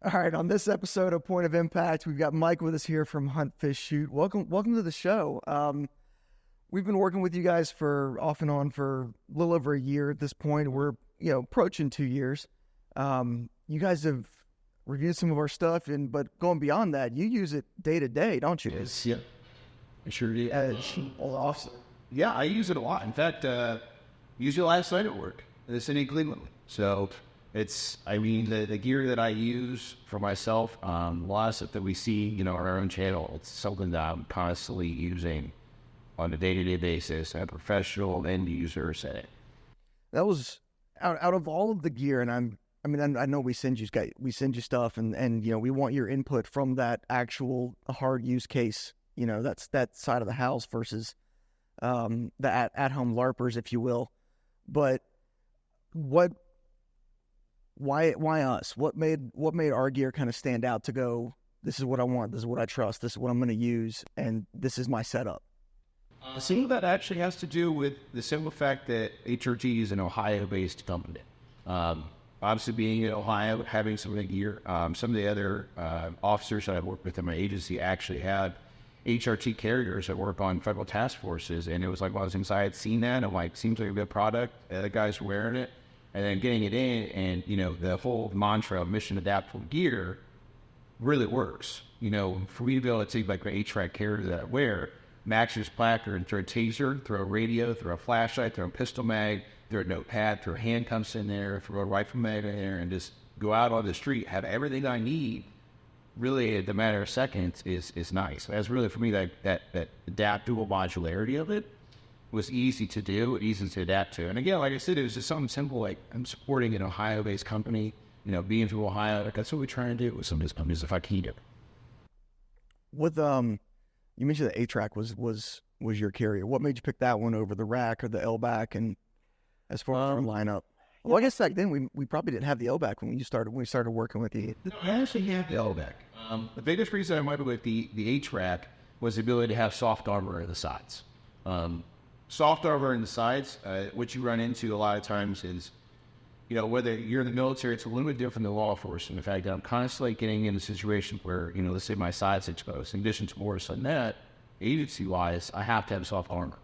All right, on this episode of Point of Impact, we've got Mike with us here from Hunt, Fish, Shoot. Welcome to the show. We've been working with you guys for off and on for a little over a year at this point. We're approaching 2 years. You guys have reviewed some of our stuff, but going beyond that, you use it day to day, don't you? Yes, yeah, I sure do. Awesome. Yeah, I use it a lot. In fact, used it last night at work. It's in Cleveland, so. The gear that I use for myself, a lot of stuff that we see, on our own channel, it's something that I'm constantly using on a day-to-day basis, a professional end user setting. That was out of all of the gear, and I know we send you stuff, and we want your input from that actual hard use case. That's that side of the house versus the at-home LARPers, if you will. But why us? What made our gear kind of stand out to go, this is what I want, this is what I trust, this is what I'm going to use, and this is my setup? Some of that actually has to do with the simple fact that HRT is an Ohio-based company. Obviously, being in Ohio, having some of the gear, some of the other officers that I've worked with in my agency actually had HRT carriers that work on federal task forces, and it was like, well, since I had seen that, I'm like, seems like a good product, the guys were wearing it. And then getting it in, and the whole mantra of mission adaptable gear really works. For me to be able to take like an HRT carrier that I wear, match this placard and throw a taser, throw a radio, throw a flashlight, throw a pistol mag, throw a notepad, throw handcuffs in there, throw a rifle mag in there, and just go out on the street, have everything I need. Really, in a matter of seconds, is nice. That's really for me that adaptable modularity of it was easy to do, easy to adapt to. And again, like I said, it was just something simple, like I'm supporting an Ohio-based company, being from Ohio, like that's what we're trying to do with some of these companies if I can do. With, you mentioned the A-Track was your carrier. What made you pick that one over the rack or the L-back? And as far as our lineup? Well, I guess back then we probably didn't have the L-back when we started working with you. No, I actually have the L-back. The biggest reason I went with the A-Track was the ability to have soft armor in the sides. Soft armor in the sides, what you run into a lot of times is, whether you're in the military, it's a little bit different than law enforcement. In fact, I'm constantly getting in a situation where, let's say my side's exposed. In addition to more than that, agency-wise, I have to have soft armor.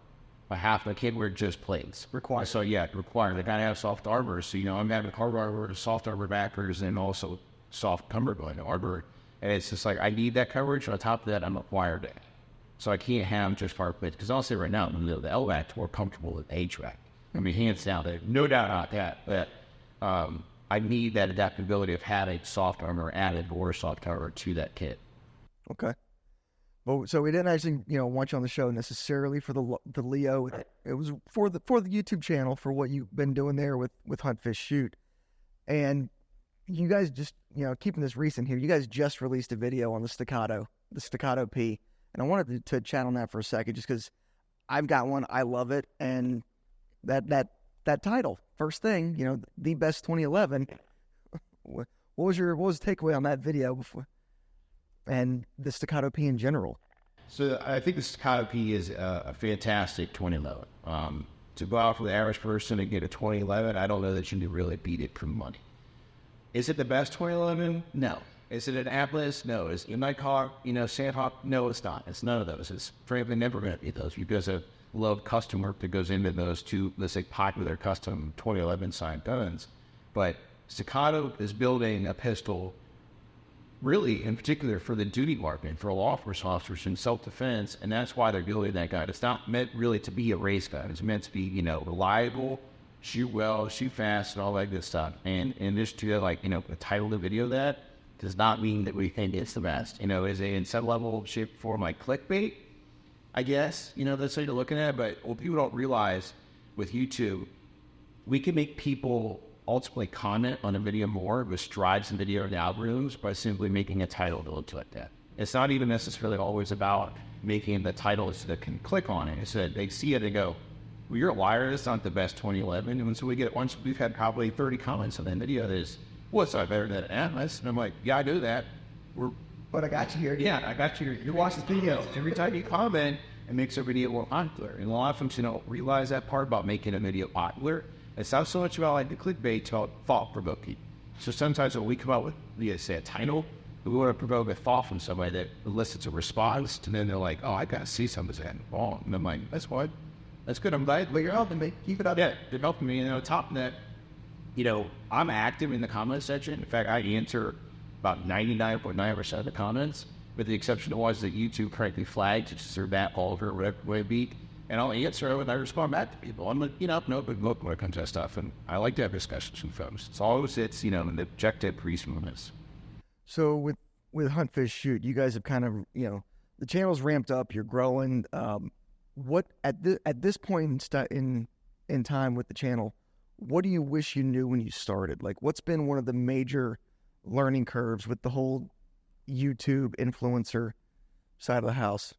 I can't wear just plates. Required. So yeah, required. I gotta have soft armor. So, I'm having hard armor, soft armor backers, and also soft cummerbund armor. And it's just like, I need that coverage. On top of that, I'm required to. So I can't have just hard plates, because I'll say right now, the LVAC's more comfortable than A-Track. Hands down, there's no doubt about that. But I need that adaptability of having soft armor added or soft armor to that kit. Okay. Well, so we didn't actually, want you on the show necessarily for the Leo. It was for the YouTube channel, for what you've been doing there with Hunt, Fish, Shoot. And you guys just, keeping this recent here, you guys just released a video on the Staccato P. And I wanted to chat on that for a second, just because I've got one, I love it, and that title, first thing, the best 2011. What was the takeaway on that video before, and the Staccato P in general? So I think the Staccato P is a fantastic 2011. To go out for the average person and get a 2011, I don't know that you can really beat it for money. Is it the best 2011? No. Is it an Atlas? No. Is it a Nighthawk? Sandhawk? No, it's not. It's none of those. It's frankly never going to be those, because of love custom work that goes into those two, let's say, popular custom 2011 signed guns. But Staccato is building a pistol, really, in particular, for the duty market, for law enforcement officers in self-defense, and that's why they're building that gun. It's not meant really to be a race gun. It's meant to be, reliable, shoot well, shoot fast, and all that good stuff. And in addition to that, the title of the video, that does not mean that we think it's the best. Is it in some level, shape, form, like clickbait? I guess, that's what you're looking at. But what people don't realize with YouTube, we can make people ultimately comment on a video more with strides in video and algorithms by simply making a title to look like that. It's not even necessarily always about making the title so they can click on it. It's that they see it and go, well, you're a liar, it's not the best 2011. And so once we've had probably 30 comments on that video that is, what's not better than an Atlas? And I'm like, yeah, I do that. But I got you here. Yeah, I got you here. You watch the video. Every time you comment, it makes a video more popular. And a lot of folks, don't realize that part about making a video popular. It's not so much about the clickbait, it's about thought-provoking. So sometimes when we come up with, say, a title, we want to provoke a thought from somebody that elicits a response, and then they're like, oh, I got to see something's wrong. And I'm like, that's fine. That's good. I'm glad. But you're helping me. Keep it up. Yeah, they're helping me. And on top of that, I'm active in the comment section. In fact, I answer about 99.9% of the comments, with the exception of ones that YouTube correctly flagged, such as their Matt Oliver, whatever it may be. And I'll answer and I respond back to people. I'm like, no big look when it comes to that stuff. And I like to have discussions with folks. It's always, an objective reasonableness. So with Hunt, Fish, Shoot, you guys have kind of, the channel's ramped up, you're growing. What at this point in time with the channel, what do you wish you knew when you started? Like, what's been one of the major learning curves with the whole YouTube influencer side of the house?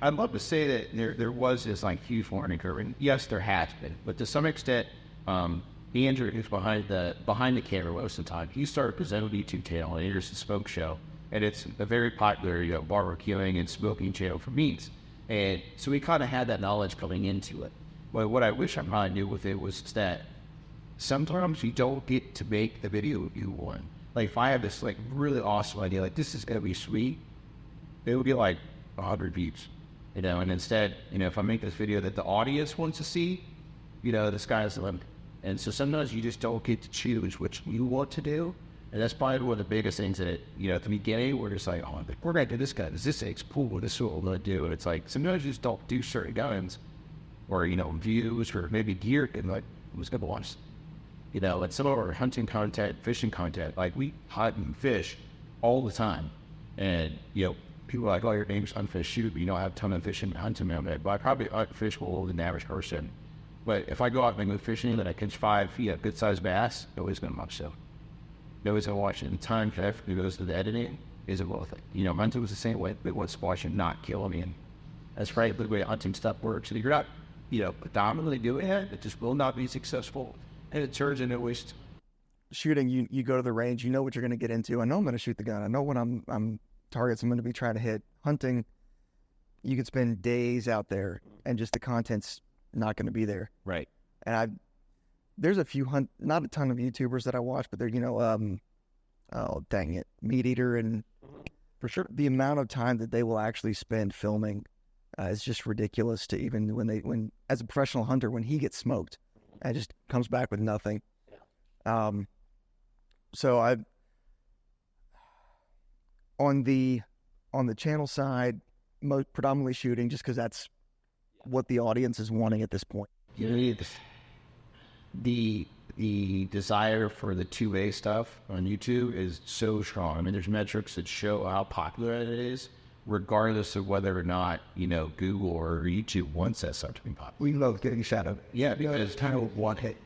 I'd love to say that there was this huge learning curve, and yes, there has been, but to some extent, Andrew, who's behind the camera most of the time, he started presenting a YouTube channel, and Anderson Smoke Show, and it's a very popular barbecuing and smoking channel for meats, and so we kind of had that knowledge coming into it. But what I wish I probably knew with it was that sometimes you don't get to make the video you want. Like if I have this really awesome idea, like this is gonna be sweet, it would be 100 views, and instead, if I make this video that the audience wants to see, the sky's the limit. And so sometimes you just don't get to choose which you want to do, and that's probably one of the biggest things that at the beginning we're just like, oh, we're gonna do this guy. This thing's cool. This is what we're gonna do. And it's like sometimes you just don't do certain guns, or views, or maybe gear, and who's gonna watch? And some of our hunting content, fishing content, we hunt and fish all the time, and people are like, oh, your name's Hunt, Fish, Shoot, but I have a ton of fishing and hunting on it. But I probably hunt and fish more than the average person. But if I go out and go fishing and I catch 5 good sized bass, nobody's going to watch it. Nobody's going to watch it. And the time and effort that goes to the editing isn't worth it. Hunting was the same way. They want to watch and not kill me. And that's right, the way hunting stuff works. And if you're not, predominantly doing it just will not be successful. And it turns into waste. Shooting, you go to the range, you know what you're going to get into. I know I'm going to shoot the gun. I know what I'm targets I'm going to be trying to hit. Hunting, you could spend days out there and just the content's not going to be there. Right. And there's a few not a ton of YouTubers that I watch, but they're, oh, dang it, Meat Eater, and for sure the amount of time that they will actually spend filming is just ridiculous to even when as a professional hunter, when he gets smoked, and just comes back with nothing. So I've, on the channel side, predominantly shooting, just because that's what the audience is wanting at this point. The desire for the 2A stuff on YouTube is so strong. I mean, there's metrics that show how popular it is, regardless of whether or not Google or YouTube wants that stuff to be popular. We love getting shadow. Yeah, because it's kind of one hit.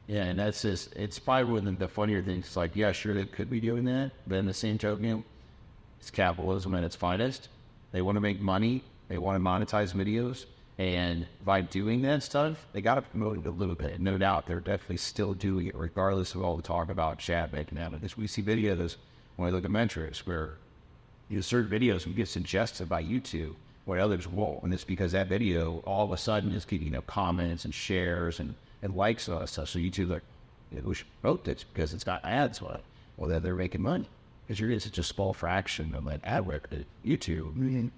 Yeah, and that's just, it's probably one of the funnier things. It's yeah, sure, they could be doing that, but in the same token, it's capitalism at its finest. They want to make money. They want to monetize videos. And by doing that stuff, they got to promote it a little bit. No doubt, they're definitely still doing it, regardless of all the talk about chat making out of this. We see videos when we look at metrics where certain videos will get suggested by YouTube when others won't. And it's because that video all of a sudden is getting comments and shares and likes on stuff. So YouTube we should promote this because it's got ads on it. Well, then they're making money because you're getting such a small fraction of that ad revenue YouTube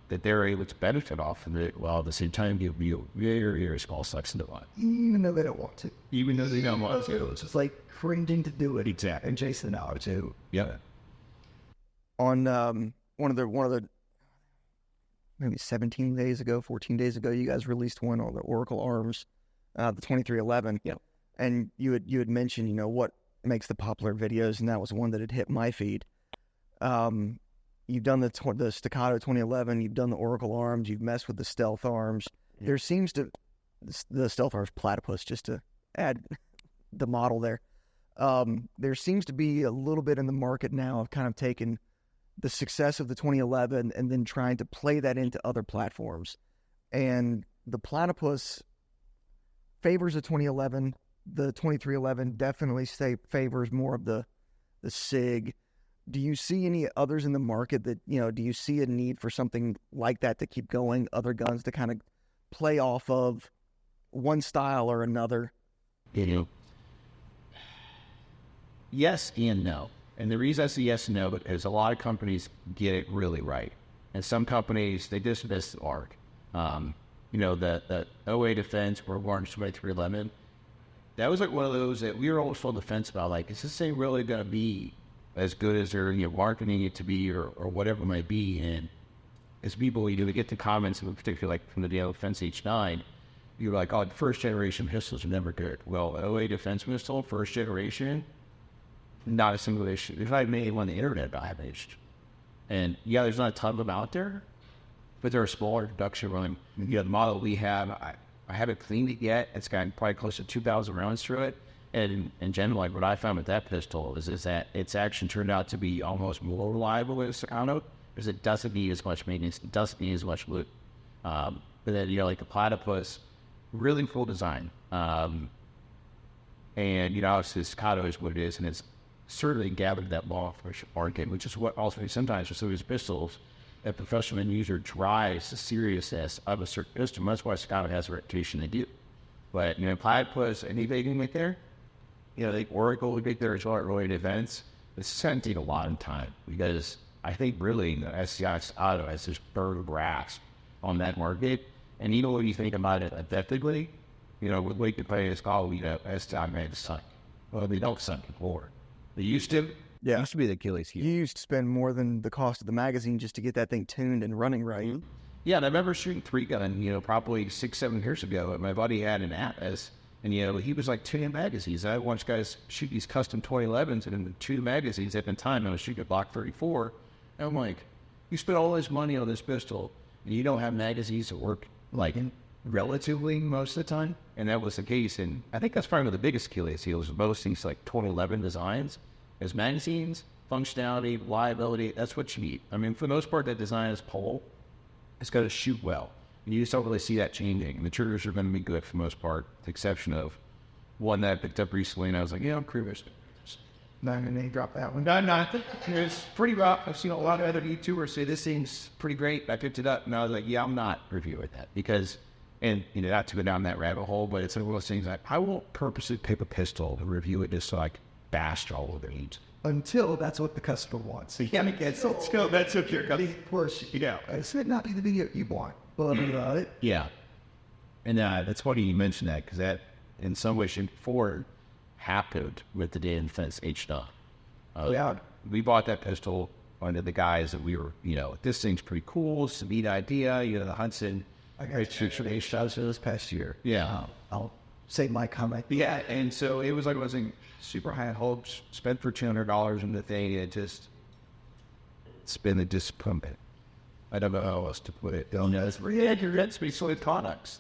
that they're able to benefit off of it, while at the same time give you a very, very small section of it. Even though they don't want to. Even though they don't want to. It's just cringing to do it. Exactly. And Jason now too. Yeah. On one of the maybe 14 days ago, you guys released one on the Oracle Arms, the 2311. Yeah. And you had mentioned, what makes the popular videos, and that was one that had hit my feed. You've done the Staccato 2011, you've done the Oracle Arms, you've messed with the Stealth Arms. Yeah. There seems to, the Stealth Arms Platypus, just to add the model there, there seems to be a little bit in the market now of kind of taking the success of the 2011 and then trying to play that into other platforms. And the Platypus favors the 2011, the 2311 definitely favors more of the SIG. Do you see any others in the market that, do you see a need for something like that to keep going, other guns to kind of play off of one style or another? yes and no. And the reason I say yes and no is a lot of companies get it really right. And some companies, they just miss the mark. The OA defense or Orange 2311, that was like one of those that we were always on the fence about, like, is this thing really going to be as good as they're marketing it to be or whatever it might be? And as people, we get the comments, in particular, like from the DL Defense H9, you're like, oh, first generation pistols are never good. Well, OA defense pistol, first generation, not a single issue. There's not many on the internet that I have issued. And yeah, there's not a ton of them out there, but they're a smaller production run. The model we have, I haven't cleaned it yet. It's got probably close to 2,000 rounds through it. And in general, like what I found with that pistol is that its action turned out to be almost more reliable than Staccato, because it doesn't need as much maintenance, it doesn't need as much loot. But then, like the Platypus, really cool design. And, obviously Staccato is what it is, and it's certainly gathered that law for market, which is what also sometimes with some of these pistols, a professional end user drives the seriousness of a certain pistol. That's why Staccato has a reputation they do. But, Platypus, anything right there, they Oracle would make their related events. It's going to take a lot of time because I think really the SCI Staccato has this firm grasp on that market. And even when you think about it effectively, with Wake to Play is called, SCI made suck. Well, they don't suck anymore. They used to. Yeah. It used to be the Achilles heel. You used to spend more than the cost of the magazine just to get that thing tuned and running right. Mm-hmm. Yeah, and I remember shooting 3-gun, probably 6-7 years ago. And my buddy had an Atlas, and, he was like tuning magazines. I watched guys shoot these custom 2011s, and in the 2 magazines at the time, I was shooting a Block 34. And I'm like, you spent all this money on this pistol, and you don't have magazines that work, like, relatively most of the time? And that was the case. And I think that's probably one of the biggest Achilles heels of most things like 2011 designs. As magazines, functionality, reliability, that's what you need. I mean, for the most part, that design is pole. It's got to shoot well. And you just don't really see that changing. And the triggers are going to be good for the most part, with the exception of one that I picked up recently, and I was like, I'm curious. Not going to name drop that one. No, it's pretty rough. I've seen a lot of other YouTubers say this thing's pretty great. I picked it up, and I was like, I'm not reviewing that because, and not to go down that rabbit hole, but it's one of those things like I won't purposely pick a pistol and review it just so I can bash all of their needs. Until that's what the customer wants. So That's what you're going to push. It's not be the video you want, but it. Yeah. And that's funny you mentioned that because that, in some way, shape, or form, happened with the Data Defense H9. We bought that pistol under the guys that we were, this thing's pretty cool. It's a neat idea. The Hudson. I got H-shots for this past year. Yeah. I'll say my comment. Yeah. And so it was like, wasn't super high hopes, spent for $200 on the thing. It's been a disappointment. I don't know how else to put it. It's basically products.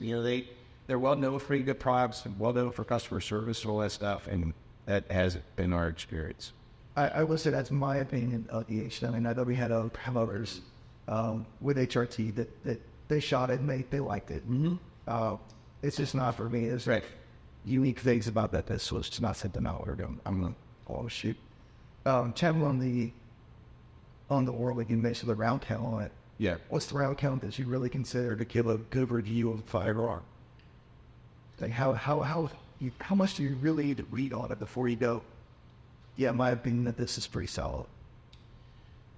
They're well known for pretty good products and well known for customer service and all that stuff, and that hasn't been our experience. I will say that's my opinion of the H9. I know we had others with HRT that they shot it and they liked it. Mm-hmm. It's just not for me. There's unique things about that pistol. It's just not something I'm going to shoot. Channel on the Orly, you mentioned the round count on it. Yeah. What's the round count that you really consider to give a good review of a firearm? Like how much do you really need to read on it before you go, in my opinion, that this is pretty solid?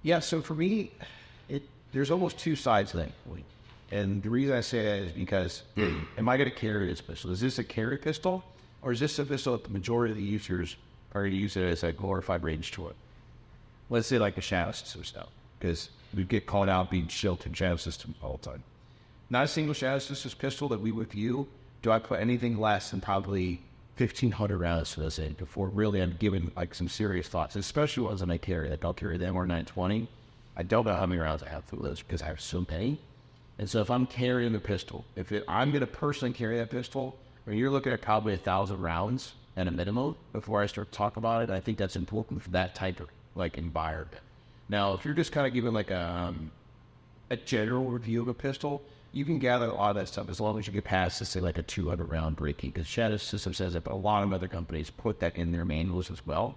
Yeah, so for me, there's almost 2 sides to that. And the reason I say that is because, am I going to carry this pistol? Is this a carry pistol? Or is this a pistol that the majority of the users are going to use it as a glorified range tool? Let's say like a shadow system stuff. Because we get called out being shielded in shadow system all the time. Not a single shadow system pistol that we would view do I put anything less than probably 1,500 rounds to this in before really I'm giving like some serious thoughts, especially ones that I carry. Like I'll carry the MR920. I don't know how many rounds I have through those because I have so many. And so if I'm carrying the pistol, I'm going to personally carry that pistol, you're looking at probably 1,000 rounds at a minimum before I start talking about it. I think that's important for that type of like environment. Now, if you're just kind of giving like a general review of a pistol, you can gather a lot of that stuff as long as you get past, let's say, like a 200 round breaking, because Shadow System says it, but a lot of other companies put that in their manuals as well.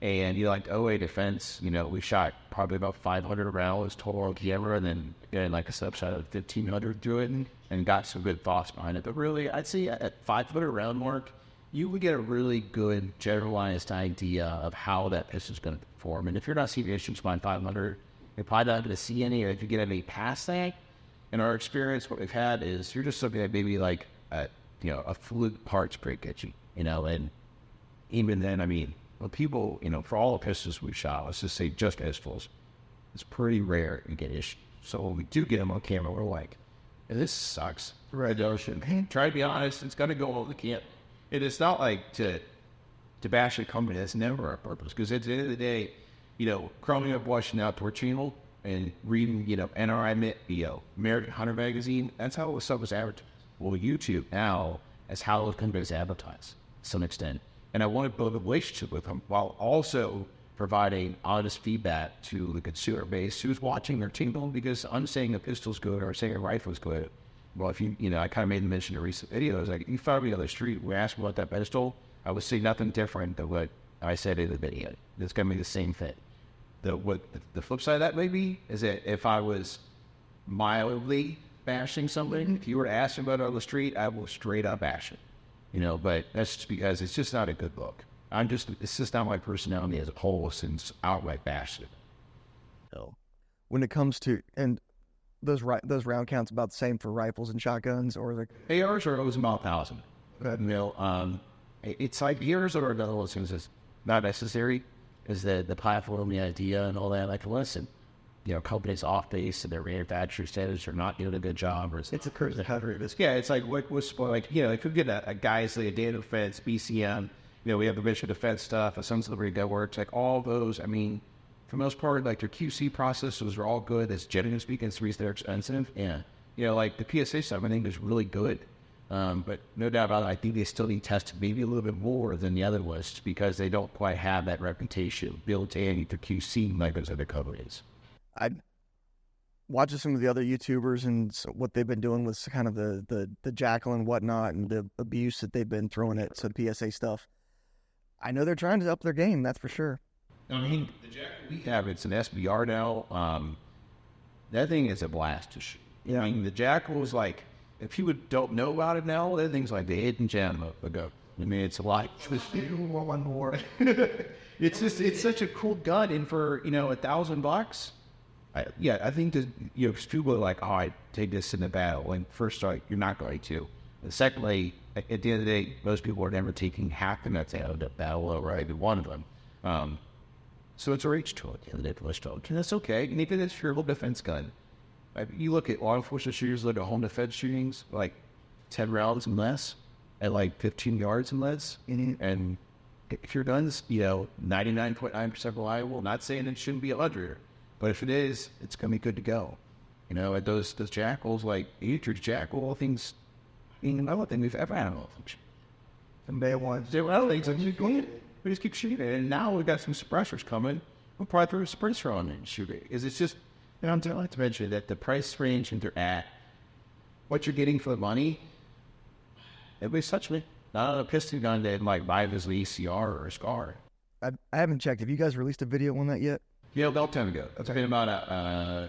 And like OA Defense, we shot probably about 500 rounds total on camera, and then again, like a subset of 1,500 through it, and got some good thoughts behind it. But really, I'd say at 500 round mark, you would get a really good generalized idea of how that pistol is going to perform. And if you're not seeing issues by 500, you're probably not going to see any. Or if you get any past that, in our experience, what we've had is you're just looking at maybe like a fluke parts breakage, and even then, I mean, well, people, for all the pistols we've shot, let's just say just pistols, it's pretty rare to get issues. So when we do get them on camera, we're like, this sucks. Red Ocean. Try to be honest, it's going to go over the camp. It is not like to bash a company. That's never our purpose. Because at the end of the day, growing up watching the Outdoor Channel and reading, NRI, American Hunter magazine, that's how stuff was advertised. Well, YouTube now is how those companies advertise to some extent. And I want to build a relationship with them while also providing honest feedback to the consumer base who's watching their channel, because I'm saying a pistol's good or saying a rifle's good. Well, if I kind of made the mention in recent videos, like if you found me on the street, we asked about that pistol, I would say nothing different than what I said in the video. It's going to be the same thing. The flip side of that maybe is that if I was mildly bashing something, if you were to ask me about it on the street, I will straight up bash it. But that's just because it's just not a good look. It's just not my personality as a whole, since outright bash it. So, when it comes to, and those round counts about the same for rifles and shotguns, or like ARs are always about 1,000. It's like ARs are another one of those things that's not necessary, is the platform, the idea, and all that. Like, listen, companies off base and their manufacturer standards are not doing a good job, or it's a curse to have this. Yeah, it's like what's like if you get a guys like a data defense, BCM, we have the mission defense stuff, a Sons of Liberty that works, like all those. I mean, for the most part, like their QC processes are all good. That's generally speaking, it's the reason they're expensive. Yeah, like the PSA stuff, I think is really good. But no doubt about it, I think they still need tested maybe a little bit more than the other ones, because they don't quite have that reputation built in to QC like those other companies. I watching some of the other YouTubers and what they've been doing with kind of the jackal and whatnot, and the abuse that they've been throwing at some PSA stuff. I know they're trying to up their game, that's for sure. I mean, the jackal we have, it's an SBR now. That thing is a blast to shoot. Yeah. I mean, the jackal is like, if you don't know about it now, that thing's like the hidden gem of the go. I mean, it's like one more. It's such a cool gun, and for $1,000. I think that people are like, I take this in the battle. And first, you're not going to. And secondly, at the end of the day, most people are never taking half the nuts out of the battle, or even one of them. So it's a reach to it, and that's okay. And even if you're a little defense gun, you look at law enforcement shooters, look at home defense shootings, like 10 rounds and less, at like 15 yards and less. Mm-hmm. And if your gun's 99.9% reliable, not saying it shouldn't be 100, but if it is, it's gonna be good to go. At those jackals, like H.R.T. Jackal, things. I don't think we've ever had a malfunction. And they want things like we just keep shooting it, and now we've got some suppressors coming. We'll probably throw a suppressor on it and shoot it. Because it's just, I'm like to mention that the price range that they're at, what you're getting for the money, everybody's touching it. Not on a piston gun that might buy this ECR or a SCAR. I haven't checked. Have you guys released a video on that yet? Yeah, a long time ago. It's been about I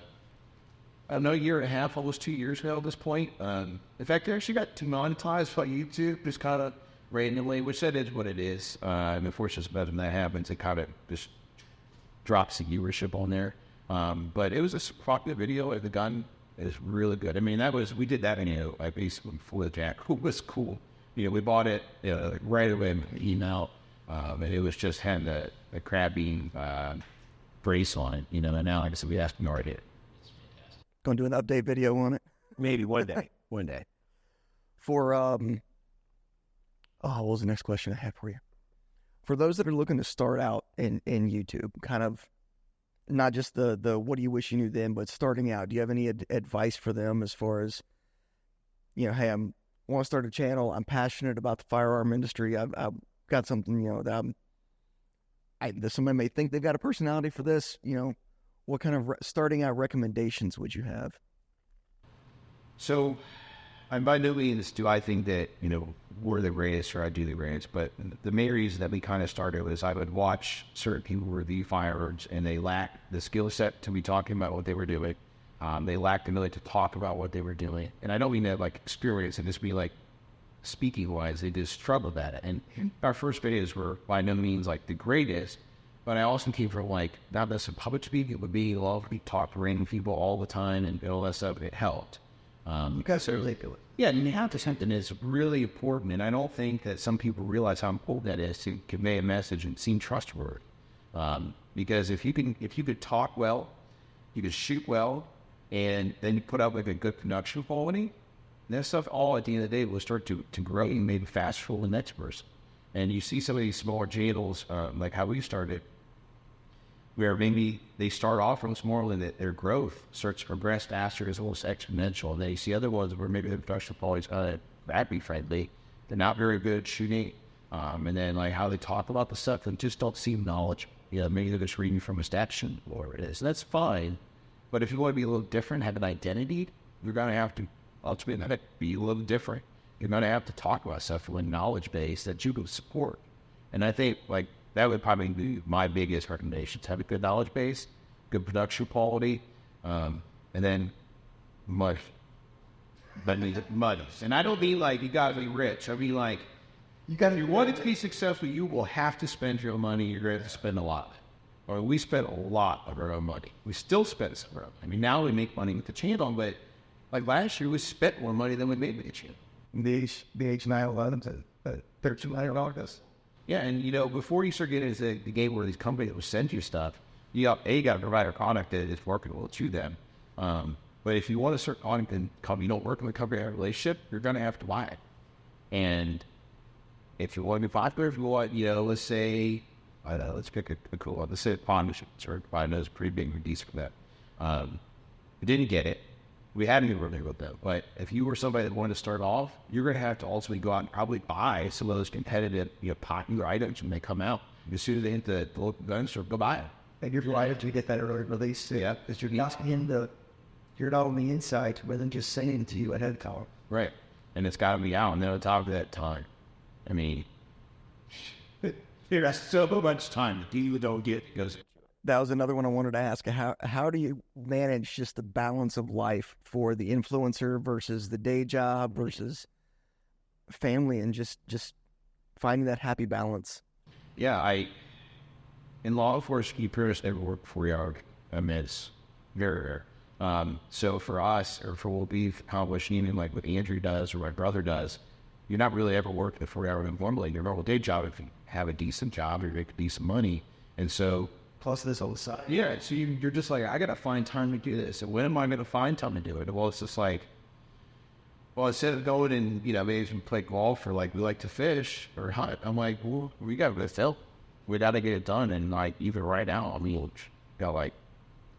don't know, a year and a half, almost 2 years ago at this point. In fact, they actually got demonetized by YouTube, just kind of randomly, which that is what it is. And unfortunately, when that happens, it kind of just drops the viewership on there. But it was a provocative video. The gun is really good. I mean, we did that video, basically for the jack. It was cool. We bought it right away in the email, and it was just had the crab-bean brace on it. And now, like I said, we asked them already. Going to do an update video on it? Maybe one day. One day. For, what was the next question I have for you? For those that are looking to start out in YouTube, kind of not just the what do you wish you knew then, but starting out, do you have any advice for them as far as, hey, I want to start a channel. I'm passionate about the firearm industry. I've got something, that somebody may think they've got a personality for this, what kind of starting out recommendations would you have? So, by no means do I think that, we're the greatest or I do the greatest, but the main reason that we kind of started was I would watch certain people review firearms, and they lacked the skill set to be talking about what they were doing. They lacked the ability to talk about what they were doing. And I don't mean that like experience and just be like speaking wise, they just struggled at it. And our first videos were by no means like the greatest, but I also came from like not necessarily public speaking, it would be a lot of me talk to random people all the time and all that stuff. It helped. Yeah, and you have to something that's really important, and I don't think that some people realize how important that is to convey a message and seem trustworthy. Because if you could talk well, you could shoot well, and then you put out like a good production quality, that stuff all at the end of the day will start to grow and maybe faster for the next person. And you see some of these smaller channels, like how we started, where maybe they start off from small and their growth starts to progress faster, is almost exponential. And then you see other ones where maybe the production quality is battery friendly, they're not very good at shooting, and then like how they talk about the stuff and just don't seem knowledgeable. You know, maybe they're just reading from a station or whatever it is. And that's fine. But if you want to be a little different, have an identity, you're going to have to ultimately be a little different. You're going to have to talk about stuff from a knowledge base that you can support. And I think like that would probably be my biggest recommendation: to have a good knowledge base, good production quality, and then money. And I don't mean like you got to be rich. I mean like if you want it to be successful, you will have to spend your own money. You're going to have to spend a lot. Or we spent a lot of our own money. We still spend some of our own. I mean, now we make money with the channel, but like last year, we spent more money than we made with the channel. The H911 to $1,300. Yeah, and you know, before you start getting into the game where these companies will send you stuff, you got to provide a product that is working well to them. But if you want to start on a company, you don't work with a company, have a relationship, you're going to have to buy it. And if you want to be popular, if you want, you know, let's say, I don't know, let's pick a cool one. Let's say Pond is pretty big release for that. We didn't get it. We hadn't even really with them. But if you were somebody that wanted to start off, you're going to have to ultimately go out and probably buy some of those competitive, you know, popular items when they come out. As soon as they hit the local gun store, go buy it. And you're right to get that early release. Yeah, because you're not on the inside rather than just saying it to you ahead of time. Right, and it's got to be out. And then on top of that time, I mean, there's so much time that you don't get because. That was another one I wanted to ask. How do you manage just the balance of life for the influencer versus the day job versus family, and just finding that happy balance? Yeah, in law enforcement, you pretty much never work 40 hours. I mean, it's very rare. So for us, or for what we've accomplished, even like what Andrew does or my brother does, you're not really ever working a 40-hour normally. Your normal day job, if you have a decent job, you make decent money, and so. Plus this on the side. Yeah, so you're just like, I got to find time to do this. And when am I going to find time to do it? Well, it's just like, well, instead of going and, you know, maybe even play golf or like we like to fish or hunt, I'm like, well, we got to fill. We got to get it done. And like, even right now, I mean, got like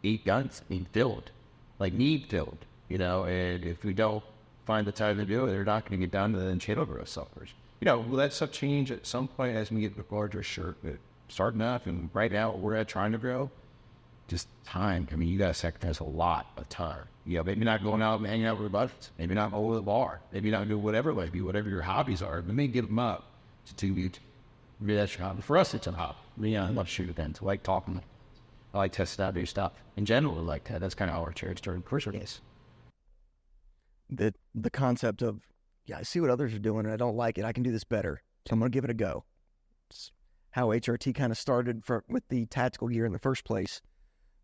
8 guns being filled, like need filled, you know, and if we don't find the time to do it, they're not going to get done, and then channel growth suffers. You know, will that stuff change at some point as we get a larger shirt? Starting off, and right now we're at trying to grow, just time. I mean, you got to sacrifice a lot of time. You know, maybe not going out and hanging out with your buddies, maybe not over the bar, maybe not do whatever it might be, whatever your hobbies are, but maybe give them up to maybe that's your hobby. For us, it's a hobby. I love shooting events. I like talking. I like testing out new stuff. In general, like that's kind of how our charity started. Yes. The concept of, yeah, I see what others are doing and I don't like it. I can do this better, so I'm going to give it a go. It's how HRT kind of started with the tactical gear in the first place.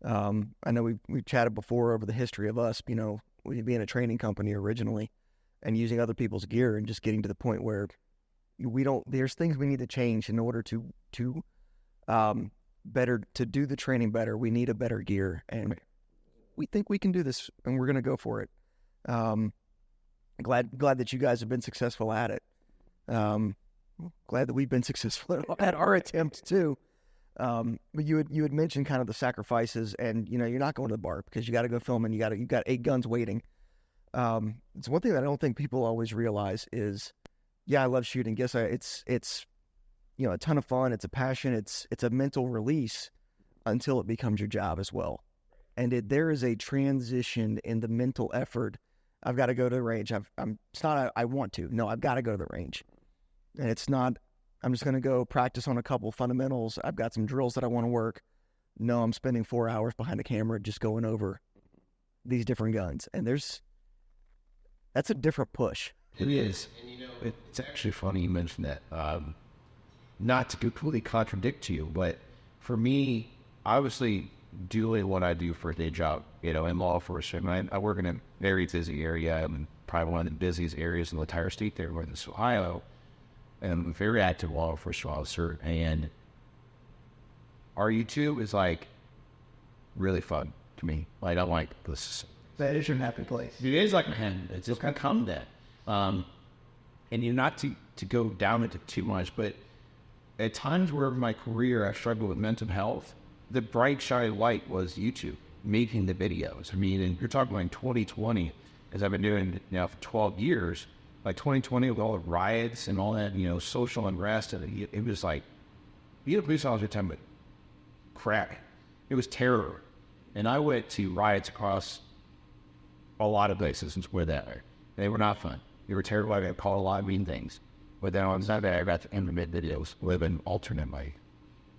I know we chatted before over the history of us, you know, we being a training company originally and using other people's gear and just getting to the point where there's things we need to change in order to do the training better. We need a better gear, and we think we can do this, and we're going to go for it. Glad that you guys have been successful at it. Glad that we've been successful at our attempts too. But you had mentioned kind of the sacrifices, and you know, you're not going to the bar because you got to go film, and you've got 8 guns waiting. It's one thing that I don't think people always realize is, yeah, I love shooting. Yes, it's you know, a ton of fun. It's a passion. It's a mental release until it becomes your job as well. And there is a transition in the mental effort. I've got to go to the range. It's not I want to. No, I've got to go to the range. And it's not, I'm just going to go practice on a couple fundamentals. I've got some drills that I want to work. No, I'm spending 4 hours behind the camera just going over these different guns. And that's a different push. It is. And you know, it's actually funny you mentioned that. Not to completely contradict you, but for me, obviously doing what I do for a day job, in law enforcement, I work in a very busy area. I'm probably one of the busiest areas in the entire state there, Northeast Ohio. And I'm a very active law enforcement officer, and our YouTube is like really fun to me. Like, I'm like, this. That is your happy place. It is like, man, it's just gonna come that. And not to go down into too much, but at times where in my career I struggled with mental health, the bright shiny light was YouTube, making the videos. I mean, and you're talking like 2020, as I've been doing it now for 12 years, like 2020 with all the riots and all that, social unrest, and it was like, police officers time, but crack. It was terror. And I went to riots across a lot of places where they were not fun. They were terrible. I got called a lot of mean things. But then on Saturday, I got to animate videos with an alternate way.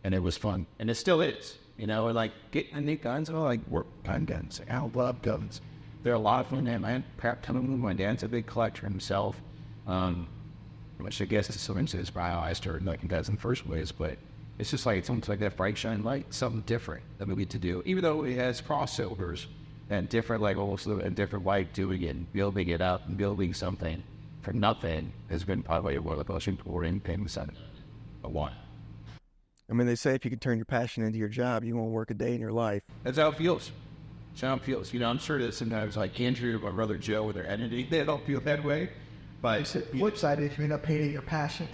And it was fun. And it still is. Like getting the new guns. Oh, like work gun guns. I love guns. They're a lot of fun. Man, my dad's a big collector himself. Which I guess is so into this by how I started liking guns in the first place. But it's just like something like that bright shine light, something different that we get to do. Even though it has crossovers and different, like almost a different way of doing it, and building it up and building something from nothing has been probably one of the most important things in a while. I mean, they say if you can turn your passion into your job, you won't work a day in your life. That's how it feels. That's how it feels. I'm sure that sometimes like Andrew or my brother Joe with their editing, they don't feel that way. But flip side, if you end up hating your passion.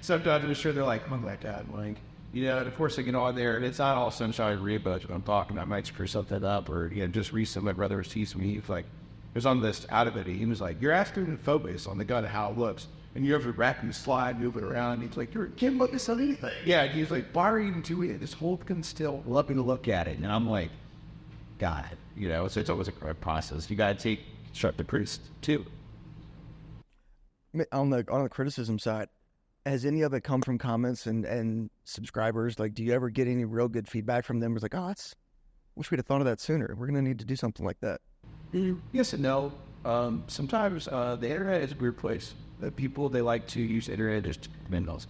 Sometimes I'm sure they're like, oh my God, like, and of course I get on there, and it's not all sunshine and rainbows when I'm talking. I might screw something up, or just recently my brother was teasing me. He was like, it was on this out of it. He was like, you're asking to focus on the gun and how it looks, and you have a rack and slide, move it around. He's like, you can't focus on anything. Yeah, and he's like, why are you even doing it? This whole thing still loving to look at it, and I'm like, God, so it's always a process. You got to take constructive criticism too. On the criticism side, has any of it come from comments and subscribers? Like, do you ever get any real good feedback from them? It's like, wish we'd have thought of that sooner. We're going to need to do something like that. Yes and no. Sometimes the internet is a weird place. People, they like to use the internet just to commend us.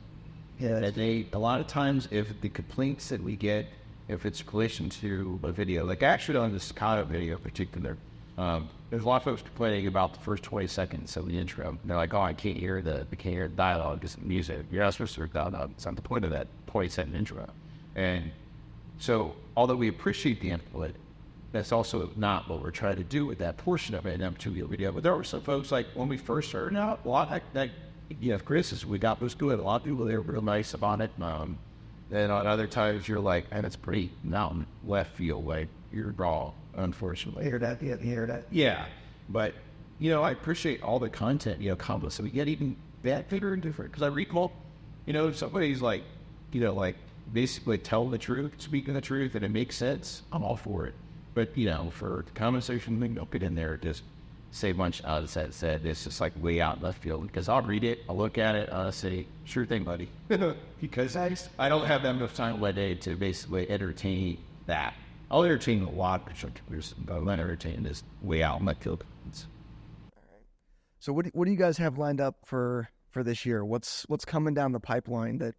Yeah. And a lot of times, if the complaints that we get, if it's in relation to a video, like actually on this kind of video in particular, there's a lot of folks complaining about the first 20 seconds of the intro. They're like, I can't hear the dialogue, just music. You're not supposed to hear dialogue. It's not the point of that 20-second intro. And so, although we appreciate the input, that's also not what we're trying to do with that portion of it in an M2 video. But there were some folks, like, when we first started out, a lot of criticism we got was good. A lot of people, they were real nice about it. Then on other times, you're like, and it's pretty mountain left field, like, you're raw, unfortunately. Hear that. Yeah, but, I appreciate all the content, comments. So we get even that bigger and different. Because I recall, somebody's like, basically telling the truth, speaking the truth, and it makes sense. I'm all for it. But, for the comment section, don't get in there, just say a bunch of that said, it's just like way out left field. Because I'll read it, I'll look at it, I'll say, sure thing, buddy. Because I don't have that much time one day to basically entertain that. I'll entertain a lot, but I'll not entertain this way out left field. All right. So what do you guys have lined up for this year? What's coming down the pipeline that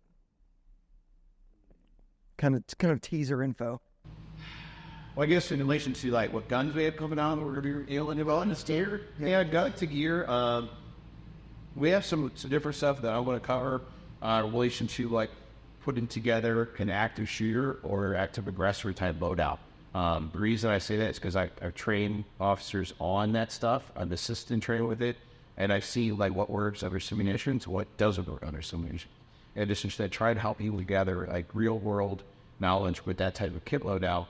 kind of teaser info? Well, I guess in relation to like what guns we have coming on, we're going to be revealing in this year. Yeah, HRT Gear. We have some different stuff that I want to cover in relation to like putting together an active shooter or active aggressor type loadout. The reason I say that is because I train officers on that stuff. I'm assistant trained with it, and I've seen like what works under simulations, what doesn't work under simulations. In addition to that, try to help people gather like real world knowledge with that type of kit loadout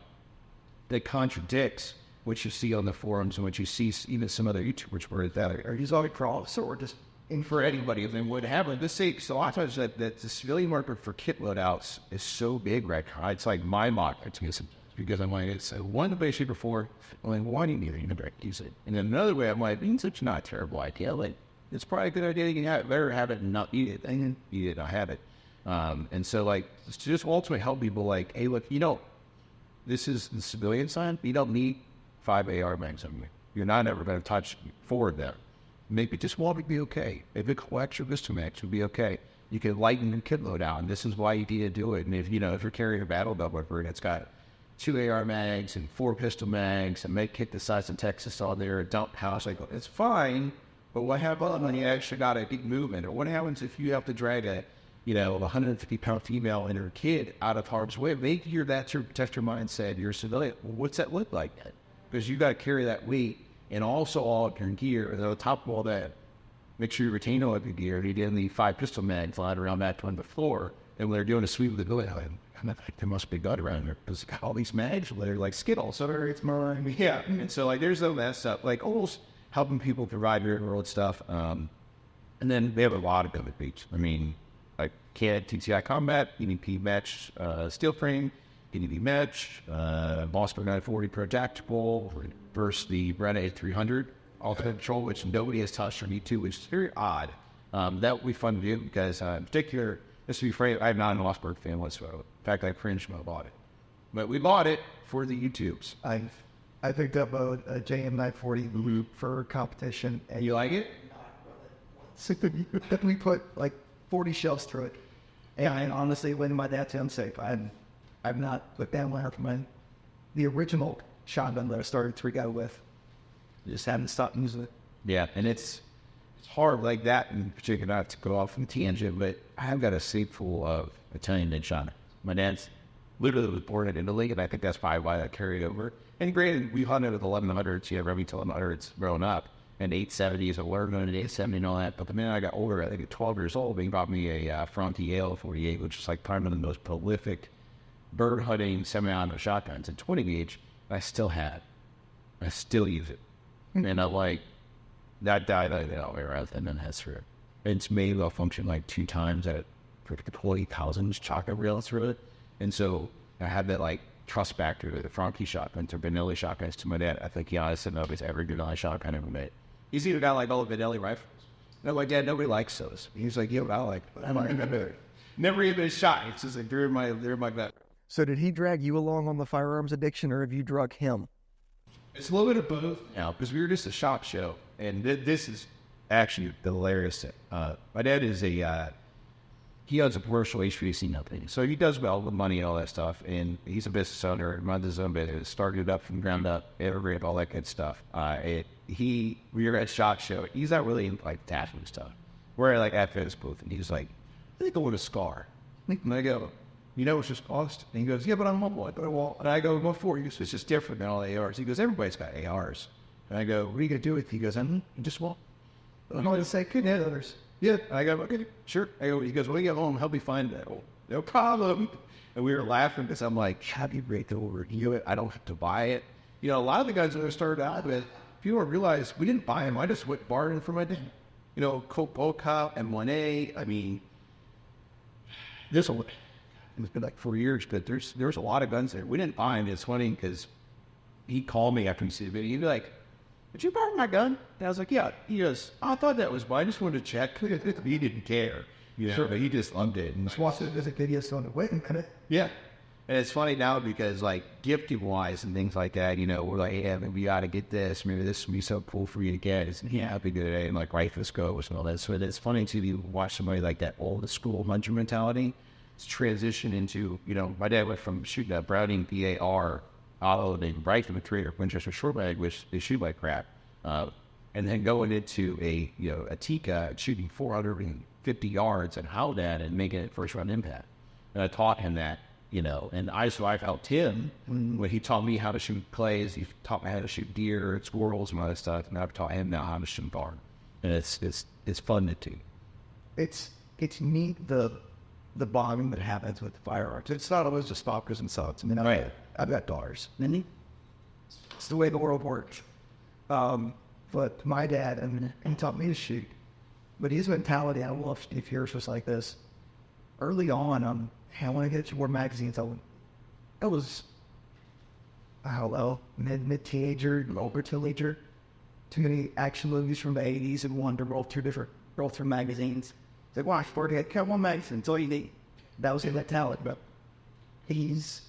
that contradicts what you see on the forums and what you see even some other YouTubers where that are just all across. So we're just in for anybody. Then what happened? This say so a lot of times that the civilian market for kit loadouts is so big right now. It's like mind-boggling to me because I'm like, it's one way, shape, or form. I'm like, why do you need to use it? And then another way, I'm like, it's such not a terrible idea. Like, it's probably a good idea. You can have it, better have it and not eat it. And eat it, not have it. And so like, to just ultimately help people like, hey, look, this is the civilian side. You don't need 5 AR mags on me. You're not ever going to touch 4 of them. maybe just one would be okay. If it collects your pistol mags, would be okay. You can lighten your kit load out, and this is why you need to do it. And if you're carrying a battle belt weapon that's got 2 AR mags and 4 pistol mags, and make kit the size of Texas on there, a dump house, like it's fine. But what happens when you actually got a big movement? Or what happens if you have to drag a 150-pound female and her kid out of harm's way? Maybe that's your protector mindset. You're a civilian. Well, what's that look like? Because you got to carry that weight and also all of your gear. And on top of all that, make sure you retain all of your gear. You did the 5 pistol mags lying around that on the floor. And when they're doing a sweep of the building, I'm like, there must be God around here because got all these mags. They're like Skittles. So it's mine. Yeah. And so there's all that stuff. Almost helping people provide real world stuff. And then they have a lot of them at beach. CAD TTI Combat, EDP Match, Steel Frame, EDP Match, Mossberg 940 Pro Tactical, versus the Brenna 300 Ultimate Control, which nobody has touched on E2, which is very odd. That would be fun to do because, in particular, this would be frank. I'm not a Mossberg fan whatsoever. In fact, I cringed when I bought it. But we bought it for the YouTubes. I picked up a JM 940 for competition. And you like it? We put 40 shells through it. And honestly, when my dad's unsafe, I've not put down the original shotgun that I started 3-guy with. Just haven't stopped using it. Yeah, and it's hard like that in particular, not to go off on a tangent, but I have got a safe full of Italian-made shotguns. My dad's literally was born in Italy, and I think that's probably why that carried over. And granted, we hunted with 1100s, Remington 1100s growing up, and 870s, I learned on an 870 and all that. But the minute I got older, I think at 12 years old, he bought me a Frontier AL-48, which is probably one of the most prolific bird hunting semi-auto shotguns, and 20 gauge. I still use it. And that died all the way around, and then has through it. It's made to function 2 times at 20,000 shotgun rails through it. And so I have that trust factor to the Franchi shotguns or Benelli shotguns to my dad. I think he honestly knows it's every Benelli shotgun ever made. He's even got all the Benelli rifles. And I'm like, Dad, nobody likes those. He's like, yeah, but I like them. I'm like, never even been shot. It's just they're in my gut. So did he drag you along on the firearms addiction, or have you drug him? It's a little bit of both now, because we were just a shop show, and this is actually the hilarious thing. My dad is he owns a commercial HVAC company, so he does well with money and all that stuff, and he's a business owner, runs his own business, started it up from the ground up, evergreen, all that good stuff. We were at shop show. He's not really into tattooing stuff. We're at his booth, and he's like, I think I want a scar. And I go, you know what's just cost? And he goes, yeah, but I'm on one. And I go, what for? He goes, it's just different than all the ARs. He goes, everybody's got ARs. And I go, what are you going to do with it? He goes, just one. I'm going to say, couldn't have others. Yeah. And I go, okay, sure. He goes, when you get home, help me find that. Oh, no problem. And we were laughing because I'm like, how do you rate the review it? I don't have to buy it. A lot of the guys that I started out with, people don't realize we didn't buy them. I just went bartering for my dad. Colt Polka, M1A. This one. It's been 4 years, but there's a lot of guns there. We didn't buy them. It's funny because he called me after he see the video. He'd be like, did you borrow my gun? And I was like, yeah. He goes, I thought that was mine. I just wanted to check. He didn't care. Sure. But he just loved it. And just watched it as a video, so wait a minute. Yeah. And it's funny now because gifting wise and things like that, we're like, yeah, maybe you ought to get this. Maybe this would be so cool for you to get. It's happy today and rifle scopes and all that. So it's funny to watch somebody like that old school hunter mentality transition into, my dad went from shooting a Browning BAR auto named Brighton with Winchester short mag, which they shoot like crap, and then going into a Tika shooting 450 yards and how that and making it first round impact. And I taught him that, and I've helped him when he taught me how to shoot clays. He taught me how to shoot deer, squirrels, and other stuff, and I've taught him now how to shoot barn. And it's fun to do. It's neat the bonding that happens with the firearms. It's not always just stalkers and suds. Right. I've got daughters. It's the way the world works. But my dad, he taught me to shoot. But his mentality, I love if yours was like this. Early on, I want to get you more magazines. I was, I don't know, mid-teenager, older teenager. Too many action movies from the 80s and wanted to roll through magazines. It's like, watch, 40, I got one magazine, that's all you need. That was his mentality. But he's,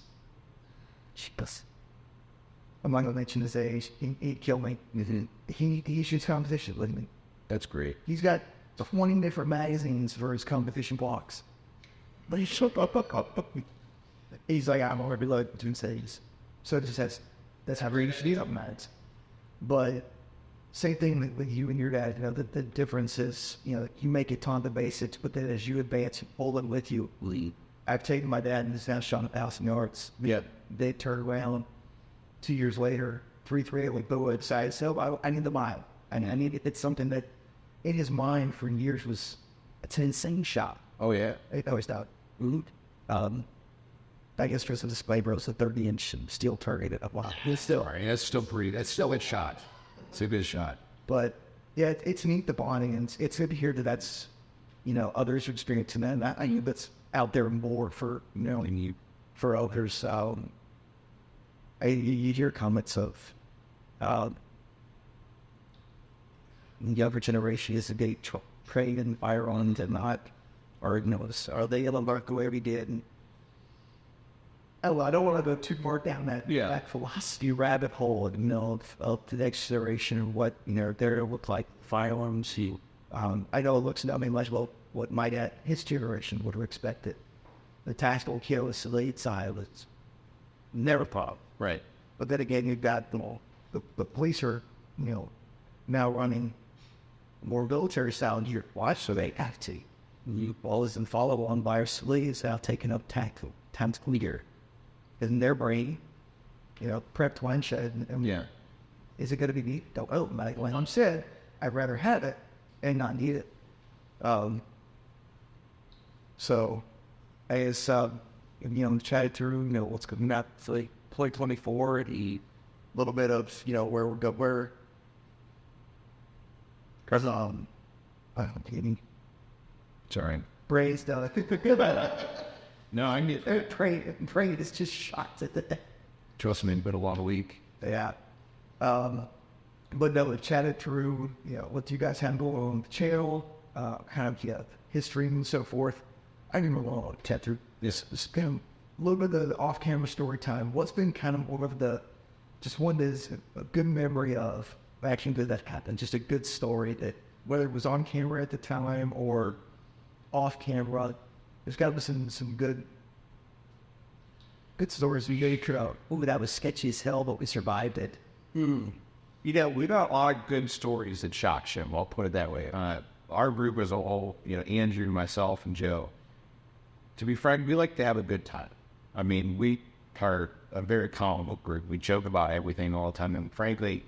I'm not going to mention his age. He'd kill me. Mm-hmm. He shoots competition with me. That's great. He's got 20 different magazines for his competition blocks. But he's like, I'm already reloaded between cities. So it just has, that's how you should do something, man. But same thing with you and your dad, you know, the difference is, you know, you make it on the basics, but then as you advance, you pull it with you. I've taken my dad and he's now shot 1,000 yards. Yeah. They turned around 2 years later, 3-3 with the woods. I said, I need the mile. I need it. It's something that in his mind for years was, it's an insane shot. Oh, yeah. I always thought, I guess just a display, bro. It's a 30-inch steel target. Wow. It's still, that's still pretty, that's still a good shot. It's a good shot. But yeah, it's neat, the bonding, and it's good to hear that that's, you know, others are experiencing that. And I think that's out there more for, you know, for others. You hear comments of younger generation is a big trade in firearms and not, or, you know, are they able to learn the way we did? And, I don't want to go too far down that philosophy rabbit hole, you know, of the next generation and what, you know, they're look like firearms. I know it looks nothing like what my dad, his generation would have expected. The tactical gear was the lead side was never thought. Right. But then again, you've got the police are, you know, now running more military style gear. Why? So they have to. You always and follow on by our sleeves now taking up tactical gear. In their brain, you know, prepped one shed. And Yeah. Is it going to be neat? Don't know. Like I'm said, I'd rather have it and not need it. So, as you know, chatted through, you know, what's coming out, like play 24, a little bit of, you know, where we're going, Sorry. Braves down. No, I get that. Praying is just shots at the. Trust me, been a long week. Yeah. But no, it chatted through, you know, what you guys have going on the channel, kind of, yeah, history and so forth. I didn't really want to chat through this. Just kind of a little bit of the off-camera story time. What's been kind of more of the, just one that's a good memory of actually that happened. Just a good story that, whether it was on camera at the time or off camera, there's got to be some good stories we go through. Ooh, that was sketchy as hell, but we survived it. You know, we got a lot of good stories at SHOT Show. I'll put it that way. Our group as a whole, you know, Andrew, myself, and Joe. To be frank, we like to have a good time. I mean, we are a very comical group. We joke about everything all the time, and frankly,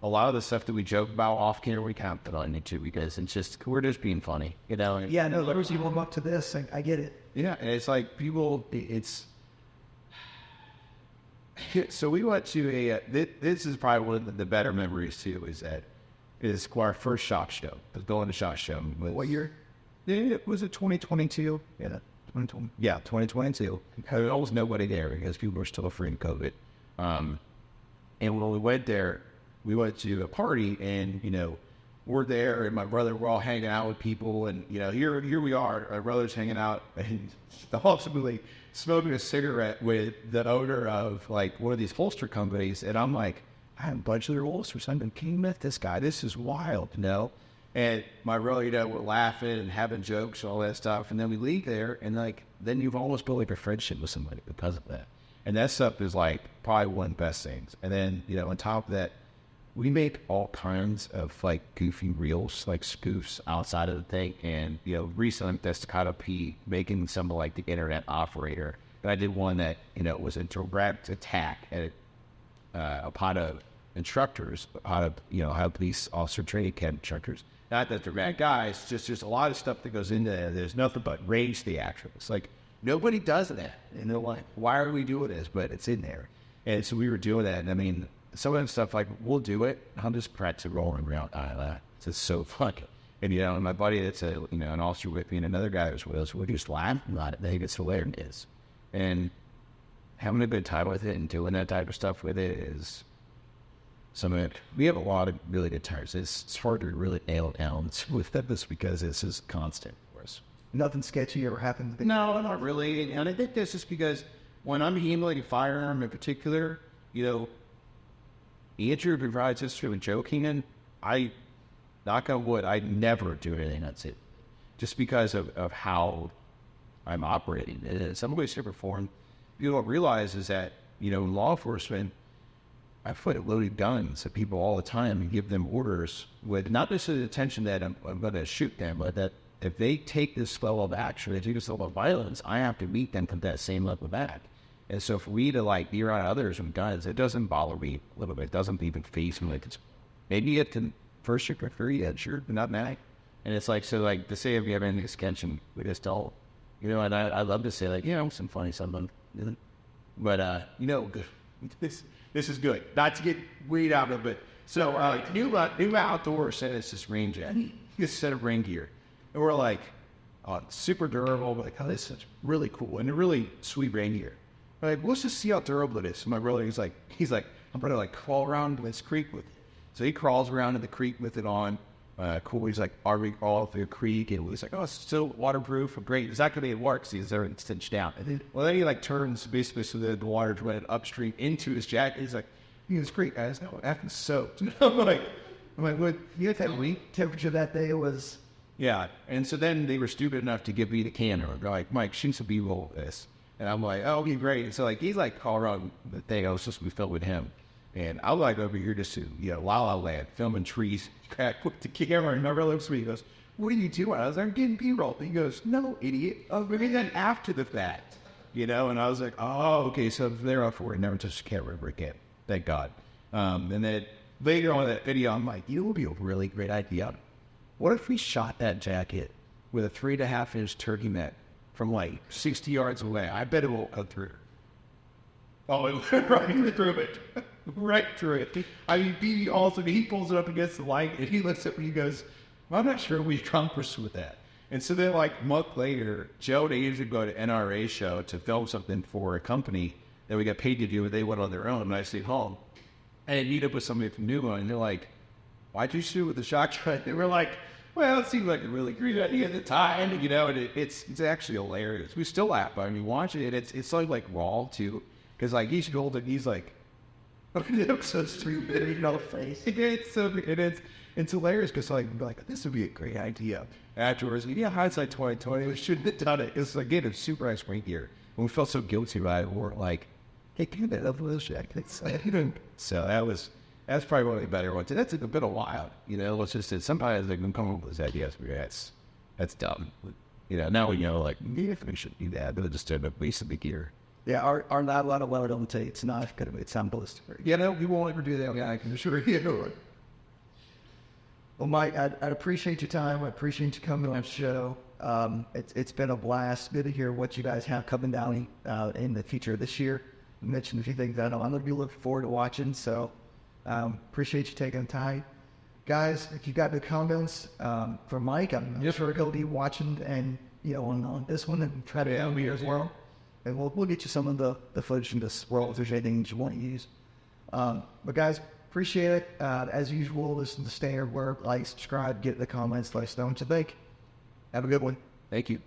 a lot of the stuff that we joke about off camera, we can't put on YouTube because it's just, we're just being funny, you know? Yeah, no, there's people up to this. I get it. Yeah, and it's like people, so we went to this is probably one of the better memories too, is our first SHOT Show. Going to SHOT Show. What year? Was it 2022? Yeah, 2020. Yeah, 2022. There was almost nobody there because people were still afraid of COVID. And when we went there, we went to a party, and, you know, we're there, and my brother, we're all hanging out with people, and, you know, here we are, our brother's hanging out, and ultimately smoking a cigarette with the owner of, like, one of these holster companies, and I'm like, I have a bunch of their holsters. I've been king with this guy. This is wild, you know? And my brother, you know, we're laughing and having jokes and all that stuff, and then we leave there, and, like, then you've almost built, like, a friendship with somebody because of that. And that stuff is, like, probably one of the best things. And then, you know, on top of that, we make all kinds of, like, goofy reels, like spoofs outside of the thing. And, you know, recently that's kind of making some of, like, the internet operator. And I did one that, you know, was a direct attack at a pot of instructors, how police officer training camp instructors. Not that they're bad guys, just a lot of stuff that goes into there. There's nothing but rage theatrics. It's like, nobody does that. And they're like, why are we doing this? But it's in there. And so we were doing that. And I mean, some of that stuff, like, we'll do it. I'm just practicing rolling around out of that. It's just so funny. And, you know, and my buddy that's an officer with me and another guy that's with us, we just laugh about it. They think it's hilarious. And having a good time with it and doing that type of stuff with it is some of it. We have a lot of really good times. It's hard to really nail down with this because it's just constant for us. Nothing sketchy ever happened? No, not really. And I think that's just because when I'm handling a firearm in particular, you know, Andrew provides history with Joe Keenan. knock on wood, I never do anything unsafe, just because of how I'm operating. And in some ways, shape, or form, people don't realize is that, you know, in law enforcement, I put loaded guns at people all the time and give them orders with not necessarily the intention that I'm going to shoot them, but that if they take this level of action, they take this level of violence, I have to meet them to that same level back. And so for me to like be around others with guns, it doesn't bother me a little bit. It doesn't even faze me. Like it's, maybe it can first year prefer, yeah, sure, but not mad. And it's like, so like to say if you have anything against him, we just don't, you know, and I love to say like, yeah, some funny something. But, you know, this is good. Not to get weed out of it. So, new outdoor sent us this rain jacket, this set of rain gear. And we're like, oh, it's super durable. We're like, oh, this is really cool. And a really sweet rain gear. We're like, let's just see how durable it is. So my brother, he's like, I'm going to like crawl around this creek with it. So he crawls around in the creek with it on. Cool. He's like, RV crawl through the creek. And he's like, oh, it's still waterproof. Great. It's not going to be work because they're cinched down. Well, then he like turns basically so that the water's running upstream into his jacket. He's like, it's great, guys. No, I'm soaked. I'm like, what? You had that week Temperature that day was. Yeah. And so then they were stupid enough to give me the camera. They're like, Mike, shoot some B-roll of this. And I'm like, oh, okay, great. And so like, he's like, call around the thing. I was supposed to be filmed with him. And I was like over here just to, you know, La La Land, filming trees, crack with the camera. And my brother looks at me, he goes, what are you doing? I was like, I'm getting B-roll. And he goes, no, idiot. Oh, maybe then after the fact, you know? And I was like, oh, okay. So they're up for it. Never touched the camera ever again. Thank God. And then later on in that video, I'm like, you know, it would be a really great idea. What if we shot that jacket with a 3.5-inch turkey net from like 60 yards away? I bet it won't cut through. Oh, it went right through it. Right through it. I mean, BB also, he pulls it up against the light and he looks at me and he goes, well, I'm not sure we accomplished with that. And so then like a month later, Joe and I usually go to NRA show to film something for a company that we got paid to do, and they went on their own, and I stayed home. And I meet up with somebody from New One, and they're like, why'd you shoot with the shotgun? And we're like, well, it seemed like a really great idea at the time, you know, and it's actually hilarious. We still laugh. I mean, watching it, it's like raw too, because like he's old and he's like, it looks so stupid, you know, face. It's hilarious because like this would be a great idea. Afterwards, yeah, hindsight 2020, we shouldn't have done it. It's like again, it's super nice rain gear. And we felt so guilty about it. We're like, hey, give me that little jacket. So that's probably one of the better ones. And that's a bit of while, you know. It's just that sometimes they can come up with these ideas. That's dumb. You know, now we know, like, maybe we shouldn't do that. They'll just end up wasting the gear. Yeah, our not a lot of weather don't take. It's not going to be sound ballistic. You know, we won't ever do that. Yeah, I can assure you. Well, Mike, I'd appreciate your time. I appreciate you coming on the show. It's been a blast. Good to hear what you guys have coming down in the future this year. You mentioned a few things that I'm going to be looking forward to watching. So appreciate you taking the time. Guys, if you got any comments for Mike, I'm just going to be watching and, you know, on this one and try to help me as well. And we'll get you some of the footage from this world if there's anything that you want to use. But guys, appreciate it. As usual, listen to standard work, like, subscribe, get the comments, let us know what you think. Have a good one. Thank you.